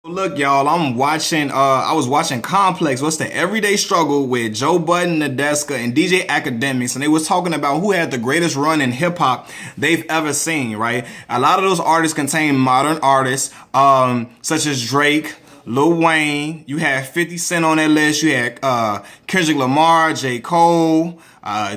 Look, y'all, I was watching Complex, what's the Everyday Struggle with Joe Budden, Nadeska, and DJ Academics, and they was talking about who had the greatest run in hip hop they've ever seen, right? A lot of those artists contain modern artists, such as Drake, Lil Wayne. You had 50 Cent on that list. You had Kendrick Lamar, J. Cole,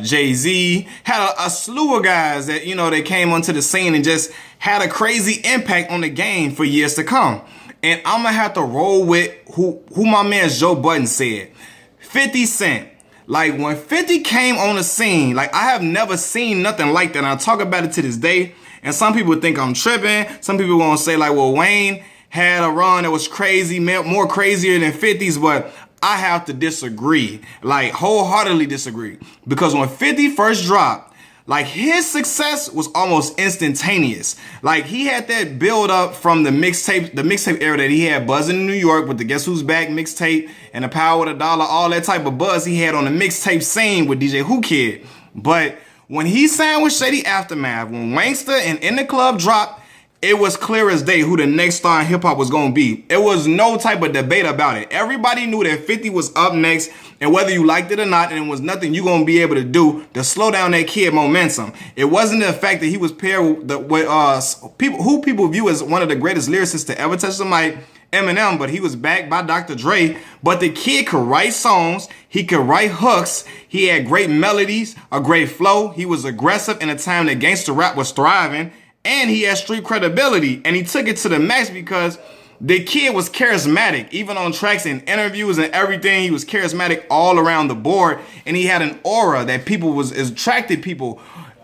Jay-Z. Had a slew of guys that, they came onto the scene and just had a crazy impact on the game for years to come. And I'm gonna have to roll with who my man Joe Budden said. 50 Cent. Like, when 50 came on the scene, like, I have never seen nothing like that. And I talk about it to this day. And some people think I'm tripping. Some people gonna say, like, well, Wayne had a run that was crazy, more crazier than 50's, but I have to disagree. Like, wholeheartedly disagree. Because when 50 first dropped, like, his success was almost instantaneous. Like, he had that build up from the mixtape era that he had buzzing in New York with the Guess Who's Back mixtape and the Power of the Dollar, all that type of buzz he had on the mixtape scene with DJ Who Kid. But when he signed with Shady Aftermath, when Wanksta and In the Club dropped, it was clear as day who the next star in hip hop was gonna be. It was no type of debate about it. Everybody knew that 50 was up next, and whether you liked it or not, and it was nothing you gonna be able to do to slow down that kid momentum. It wasn't the fact that he was paired with people view as one of the greatest lyricists to ever touch the mic, Eminem, but he was backed by Dr. Dre. But the kid could write songs, he could write hooks, he had great melodies, a great flow, he was aggressive in a time that gangster rap was thriving. And he had street credibility, and he took it to the max because the kid was charismatic. Even on tracks and interviews and everything, he was charismatic all around the board, and he had an aura that attracted people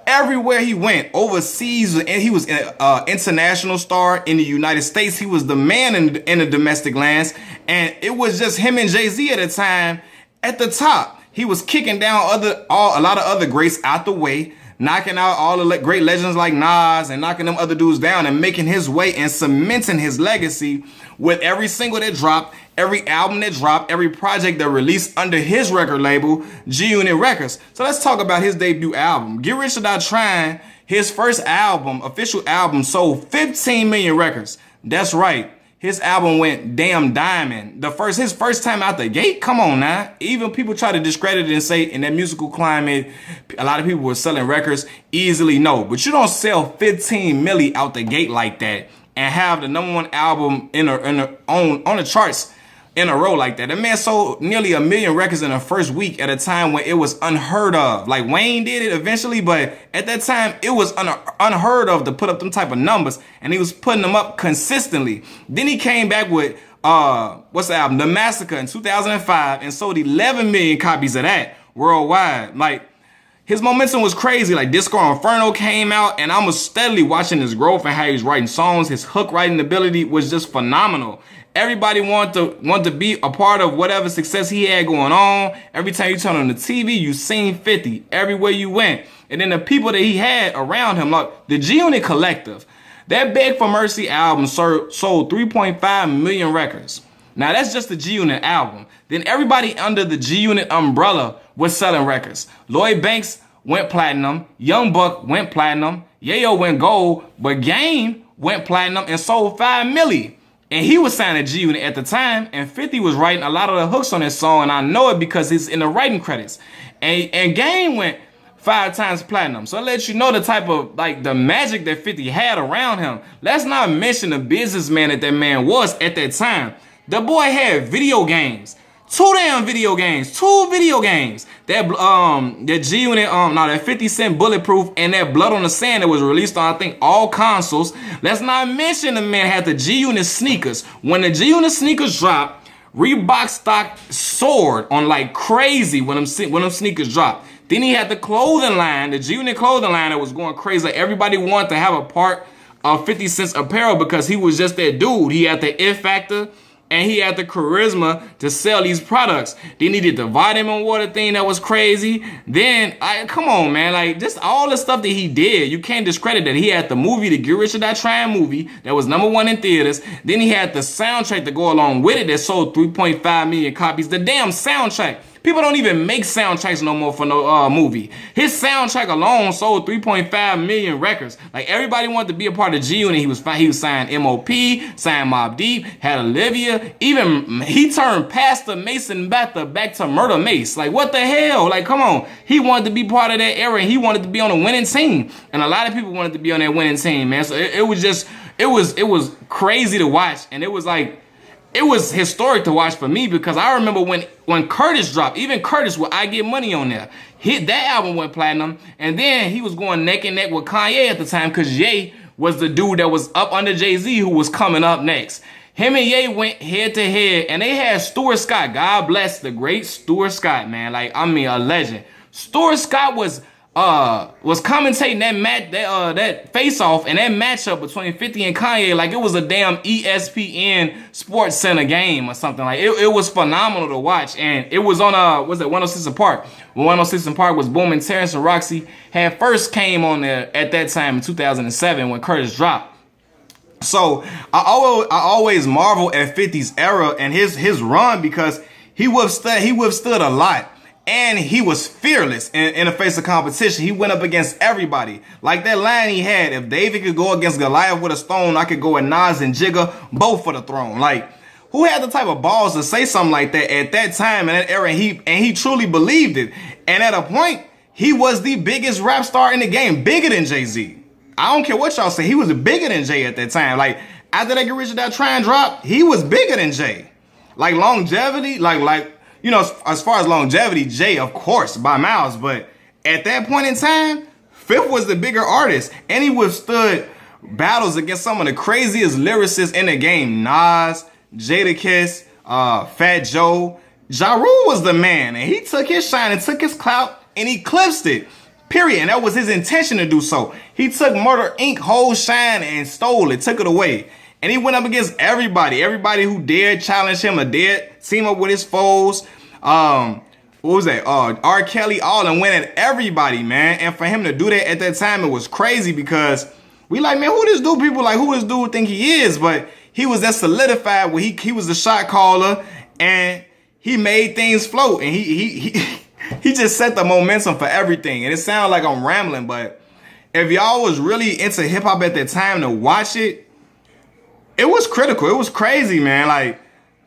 everywhere he went. Overseas, and he was an international star in the United States. He was the man in the domestic lands, and it was just him and Jay-Z at the time at the top. He was kicking down a lot of other greats out the way, knocking out all the great legends like Nas and knocking them other dudes down and making his way and cementing his legacy with every single that dropped, every album that dropped, every project that released under his record label, G-Unit Records. So let's talk about his debut album. Get Rich or Die Trying, his first album, official album, sold 15 million records. That's right. His album went damn diamond. His first time out the gate. Come on now. Even people try to discredit it and say in that musical climate, a lot of people were selling records easily. No, but you don't sell 15 milli out the gate like that and have the #1 album on the charts in a row like that. The man sold nearly 1 million records in the first week at a time when it was unheard of. Like, Wayne did it eventually, but at that time it was unheard of to put up them type of numbers, and he was putting them up consistently. Then he came back with what's the album? The Massacre in 2005 and sold 11 million copies of that worldwide. Like, his momentum was crazy. Like, Disco Inferno came out, and I was steadily watching his growth and how he was writing songs. His hook writing ability was just phenomenal. Everybody wanted to be a part of whatever success he had going on. Every time you turn on the TV, you seen 50 everywhere you went. And then the people that he had around him, like the G-Unit Collective, that Beg for Mercy album sold 3.5 million records. Now, that's just the G-Unit album. Then everybody under the G-Unit umbrella was selling records. Lloyd Banks went platinum. Young Buck went platinum. Yayo went gold. But Game went platinum and sold 5 million. And he was signing G-Unit at the time, and 50 was writing a lot of the hooks on his song, and I know it because it's in the writing credits. And Game went 5 times platinum. So it lets you know the type of, like, the magic that 50 had around him. Let's not mention the businessman that man was at that time. The boy had video games. 2 damn video games. 2 video games. That G-Unit, that 50 Cent Bulletproof and that Blood on the Sand that was released on, I think, all consoles. Let's not mention the man had the G-Unit sneakers. When the G-Unit sneakers dropped, Reebok stock soared on like crazy when them sneakers dropped. Then he had the clothing line, the G-Unit clothing line that was going crazy. Like, everybody wanted to have a part of 50 Cent's apparel because he was just that dude. He had the it factor. And he had the charisma to sell these products. They needed the vitamin water thing that was crazy. Then, come on, man. Like, just all the stuff that he did, you can't discredit that. He had the movie, the Get Rich or Die Trying movie, that was #1 in theaters. Then he had the soundtrack to go along with it that sold 3.5 million copies. The damn soundtrack. People don't even make soundtracks no more for no movie. His soundtrack alone sold 3.5 million records. Like, everybody wanted to be a part of G-Unit. He was signed M.O.P., signed Mobb Deep, had Olivia. Even he turned Pastor Mason Betha back to Murder Mace. Like, what the hell? Like, come on. He wanted to be part of that era, and he wanted to be on a winning team. And a lot of people wanted to be on that winning team, man. So it was crazy to watch, and it was like, it was historic to watch for me, because I remember when Curtis dropped, even Curtis with I Get Money on there, that album went platinum, and then he was going neck and neck with Kanye at the time, because Ye was the dude that was up under Jay-Z, who was coming up next. Him and Ye went head to head, and they had Stuart Scott. God bless the great Stuart Scott, man. Like, I mean, a legend. Stuart Scott was commentating that face-off and that matchup between 50 and Kanye like it was a damn ESPN Sports Center game or something. Like, it was phenomenal to watch, and it was on 106 & Park. When 106 & Park was booming, Terrence and Roxy had first came on there at that time in 2007 when Curtis dropped. So I always marvel at 50's era and his run, because he withstood a lot. And he was fearless in the face of competition. He went up against everybody. Like that line he had, if David could go against Goliath with a stone, I could go at Nas and Jigga, both for the throne. Like, who had the type of balls to say something like that at that time in that era? And he truly believed it. And at a point, he was the biggest rap star in the game, bigger than Jay-Z. I don't care what y'all say. He was bigger than Jay at that time. Like, after that Get Rich or Die Trying drop, he was bigger than Jay. Like, longevity, like, you know, as far as longevity, Jay, of course, by miles. But at that point in time, 5th was the bigger artist. And he withstood battles against some of the craziest lyricists in the game. Nas, Jadakiss, Fat Joe. Ja Rule was the man. And he took his shine and took his clout and eclipsed it. Period. And that was his intention to do so. He took Murder Inc. whole shine and stole it, took it away. And he went up against everybody. Everybody who dared challenge him or dared team up with his foes. What was that? R. Kelly, all, and went at everybody, man. And for him to do that at that time, it was crazy, because we like, man, who this dude? People like, who this dude think he is? But he was that solidified where he was the shot caller, and he made things float, and he just set the momentum for everything. And it sounds like I'm rambling, but if y'all was really into hip hop at that time to watch it, it was critical. It was crazy, man. Like,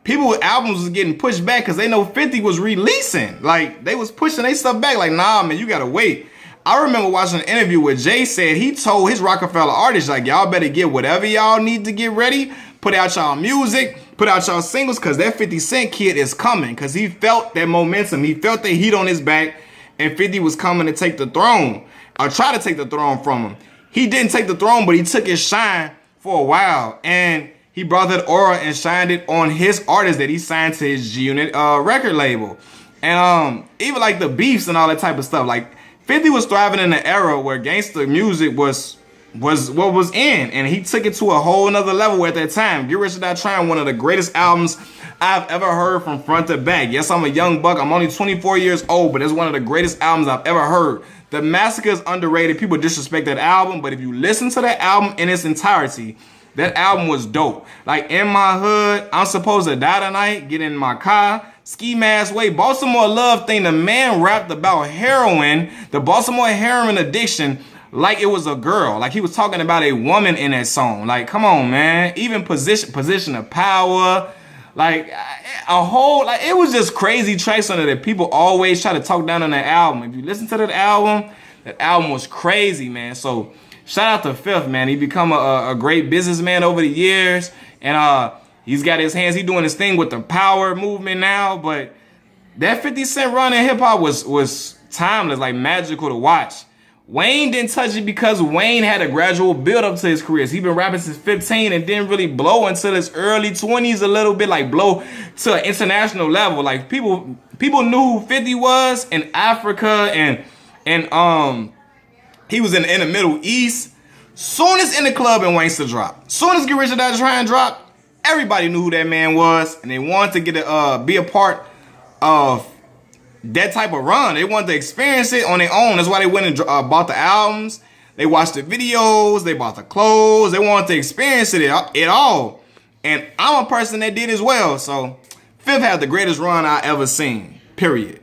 people with albums was getting pushed back because they know 50 was releasing. Like, they was pushing their stuff back. Like, nah, man, you gotta wait. I remember watching an interview where Jay said he told his Rockefeller artists, like, y'all better get whatever y'all need to get ready. Put out y'all music. Put out y'all singles, because that 50 Cent kid is coming. Because he felt that momentum. He felt the heat on his back. And 50 was coming to take the throne. Or try to take the throne from him. He didn't take the throne, but he took his shine for a while, and he brought that aura and shined it on his artists that he signed to his G-Unit record label. And even like the beefs and all that type of stuff. Like, 50 was thriving in an era where gangster music was what was in, and he took it to a whole nother level at that time. Get Rich or Die Trying, one of the greatest albums I've ever heard from front to back. Yes, I'm a young buck. I'm only 24 years old, but it's one of the greatest albums I've ever heard. The Massacre is underrated. People disrespect that album, but if you listen to that album in its entirety, that album was dope. Like, In My Hood, I'm Supposed to Die Tonight, Get in My Car, Ski Mask Way, Baltimore Love Thing. The man rapped about heroin, the Baltimore heroin addiction, like it was a girl. Like, he was talking about a woman in that song. Like, come on, man. Even Position of Power. Like, a whole, like, it was just crazy tracks on it that people always try to talk down on that album. If you listen to that album was crazy, man. So, shout out to 5th, man. He become a great businessman over the years. And he's got his hands, he doing his thing with the power movement now. But that 50 Cent run in hip-hop was timeless, like magical to watch. Wayne didn't touch it because Wayne had a gradual build up to his career. He's been rapping since 15 and didn't really blow until his early 20s a little bit, like blow to an international level. Like, people knew who 50 was in Africa, and he was in the Middle East. Soon as In the Club and Wayne's to drop, soon as Get Rich or Die Trying drop, everybody knew who that man was, and they wanted to be a part of that type of run. They wanted to experience it on their own. That's why they went and bought the albums. They watched the videos. They bought the clothes. They wanted to experience it all. And I'm a person that did as well. So 5th had the greatest run I ever seen. Period.